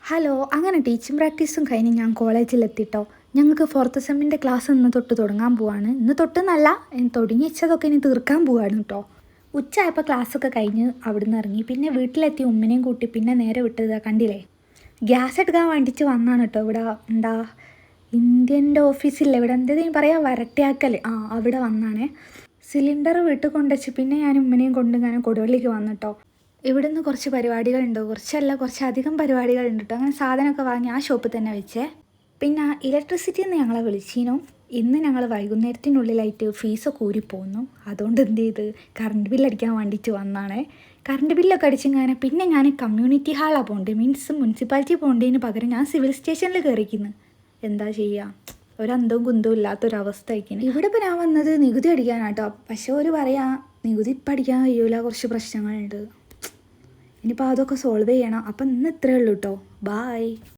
Hello, അങ്ങനെ teaching പ്രാക്ടീസും കഴിഞ്ഞ് ഞാൻ കോളേജിലെത്തിട്ടോ. ഞങ്ങൾക്ക് ഫോർത്ത് സെമ്മിൻ്റെ ക്ലാസ് ഇന്ന് തൊട്ട് തുടങ്ങാൻ പോവാണ്. ഇന്ന് തൊട്ടെന്നല്ല, തുടങ്ങി വെച്ചതൊക്കെ ഇനി തീർക്കാൻ പോവാണ് കേട്ടോ. ഉച്ചയായപ്പോൾ ക്ലാസ്സൊക്കെ കഴിഞ്ഞ് അവിടുന്ന് ഇറങ്ങി. പിന്നെ വീട്ടിലെത്തി ഉമ്മനെയും കൂട്ടി പിന്നെ നേരെ വിട്ടത് കണ്ടില്ലേ, ഗ്യാസ് എടുക്കാൻ വേണ്ടിയിട്ട് വന്നാണ് കേട്ടോ. ഇവിടെ എന്താ ഇന്ത്യൻ്റെ ഓഫീസില്ലേ, ഇവിടെ എന്തെങ്കിലും പറയാം, വരട്ടിയാക്കൽ, അവിടെ വന്നാണേ. സിലിണ്ടർ വീട്ടിൽ കൊണ്ടുവച്ച് പിന്നെ ഞാൻ ഉമ്മനെയും കൊണ്ട് ഇങ്ങനെ കൊടുവള്ളിക്ക് വന്നിട്ടോ. ഇവിടുന്ന് കുറച്ച് പരിപാടികളുണ്ട്, കുറച്ചധികം പരിപാടികളുണ്ട് കേട്ടോ. അങ്ങനെ സാധനമൊക്കെ വാങ്ങി ആ ഷോപ്പിൽ തന്നെ വെച്ചേ. പിന്നെ ഇലക്ട്രിസിറ്റിയിൽ നിന്ന് ഞങ്ങളെ വിളിച്ചിനു. ഇന്ന് ഞങ്ങൾ വൈകുന്നേരത്തിനുള്ളിലായിട്ട് ഫീസൊക്കെ ഊരിപ്പോന്നു. അതുകൊണ്ട് എന്ത് ചെയ്ത് കറണ്ട് ബില്ലടിക്കാൻ വേണ്ടിയിട്ട് വന്നാണേ. കറണ്ട് ബില്ലൊക്കെ അടിച്ചിങ്ങനെ പിന്നെ ഞാൻ കമ്മ്യൂണിറ്റി ഹാളാണ് പോകേണ്ടത്, മീൻസ് മുനിസിപ്പാലിറ്റി പോകേണ്ടതിന് പകരം ഞാൻ സിവിൽ സ്റ്റേഷനിൽ കയറിക്കുന്നു. എന്താ ചെയ്യുക, ഒരന്തവും കുന്തവും ഇല്ലാത്തൊരവസ്ഥ ആയിരിക്കുന്നു. ഇവിടെ ഇപ്പോൾ ഞാൻ വന്നത് നികുതി അടിക്കാനാട്ടോ. പക്ഷേ ഒരു പറയാം, നികുതി ഇപ്പം അടിക്കാൻ കഴിയൂല, കുറച്ച് പ്രശ്നങ്ങളുണ്ട്. ഇനിയിപ്പോൾ അതൊക്കെ സോൾവ് ചെയ്യണം. അപ്പം ഇന്ന് ഇത്രയേ ഉള്ളൂ കേട്ടോ. ബായ്.